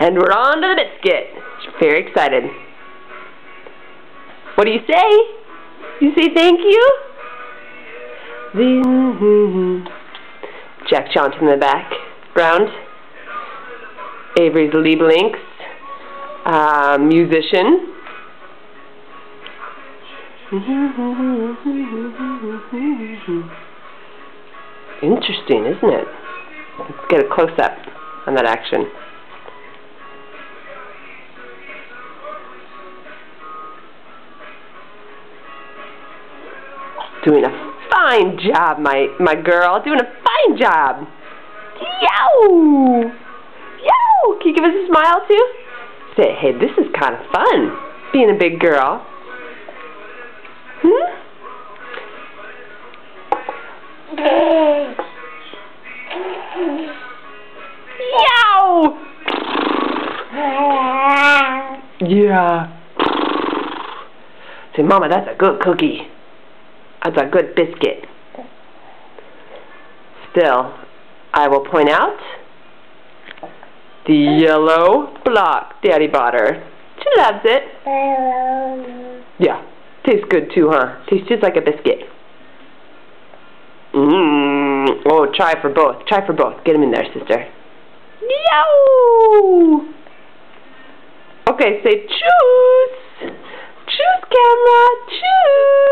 And we're on to the biscuit. Very excited. What do you say? You say thank you? Jack Johnson in the background. Avery's Lieblinks, musician. Interesting, isn't it? Let's get a close-up on that action. Doing a fine job, my girl. Doing a fine job. Yow! Yow! Can you give us a smile too? Say, hey, this is kind of fun, being a big girl. Yow! Yeah. Say, Mama, that's a good cookie. That's a good biscuit. Still, I will point out the yellow block Daddy bought her. She loves it. Yeah. Tastes good too, huh? Tastes just like a biscuit. Oh, try for both. Try for both. Get them in there, sister. Yow! Okay, say choose. Choose, camera. Choose.